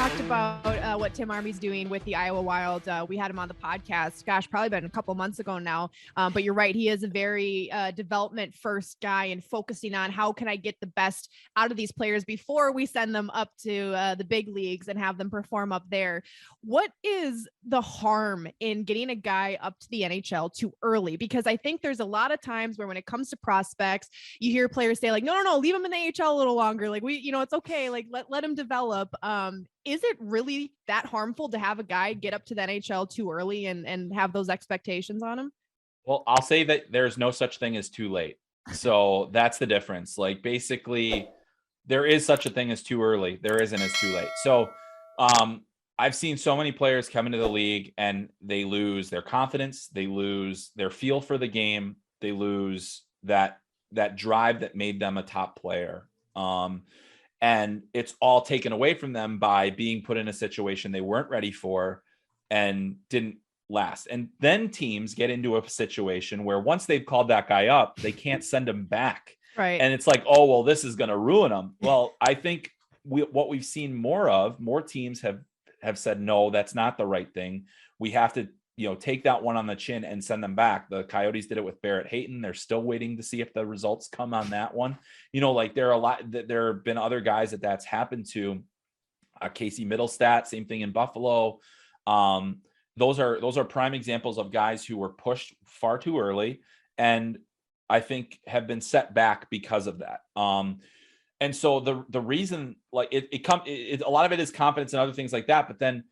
talked about what Tim Armey's doing with the Iowa Wild. We had him on the podcast, gosh, probably been a couple months ago now. But you're right. He is a very development first guy and focusing on how can I get the best out of these players before we send them up to the big leagues and have them perform up there. What is the harm in getting a guy up to the NHL too early? Because I think there's a lot of times where when it comes to prospects, you hear players say like, no, leave him in the AHL a little longer. Like it's okay. Like let him develop. Is it really that harmful to have a guy get up to the NHL too early and have those expectations on him? Well, I'll say that there's no such thing as too late. So that's the difference. Like basically there is such a thing as too early. There isn't as too late. So I've seen so many players come into the league and they lose their confidence. They lose their feel for the game. They lose that drive that made them a top player. And it's all taken away from them by being put in a situation they weren't ready for and didn't last. And then teams get into a situation where once they've called that guy up, they can't send him back. Right. And it's like, oh, well, this is going to ruin them. Well, I think what we've seen more teams have said, no, that's not the right thing. We have to, take that one on the chin and send them back. The Coyotes did it with Barrett Hayton. They're still waiting to see if the results come on that one. There have been other guys that's happened to. Casey Middlestat, same thing in Buffalo. Those are prime examples of guys who were pushed far too early and I think have been set back because of that. And so the reason, like a lot of it is confidence and other things like that, but then,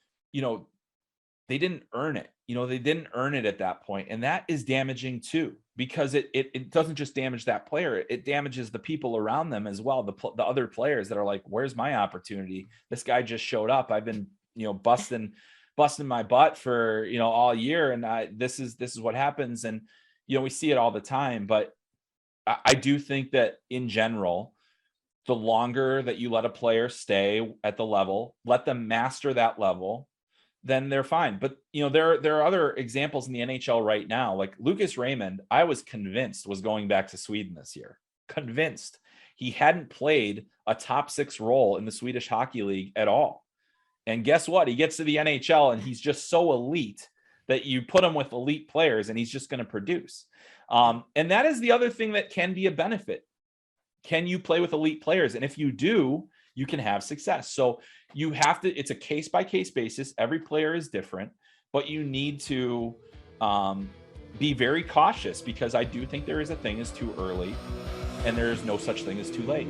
they didn't earn it. They didn't earn it at that point. And that is damaging too, because it doesn't just damage that player. It damages the people around them as well. The other players that are like, where's my opportunity? This guy just showed up. I've been, busting my butt for, all year. And this is what happens. And, we see it all the time, but I do think that in general, the longer that you let a player stay at the level, let them master that level, then they're fine. But, there are other examples in the NHL right now, like Lucas Raymond, I was convinced was going back to Sweden this year. Convinced. He hadn't played a top 6 role in the Swedish Hockey League at all. And guess what? He gets to the NHL and he's just so elite that you put him with elite players and he's just going to produce. And that is the other thing that can be a benefit. Can you play with elite players? And if you do, you can have success. So you have to, it's a case by case basis. Every player is different, but you need to be very cautious, because I do think there is a thing as too early and there is no such thing as too late.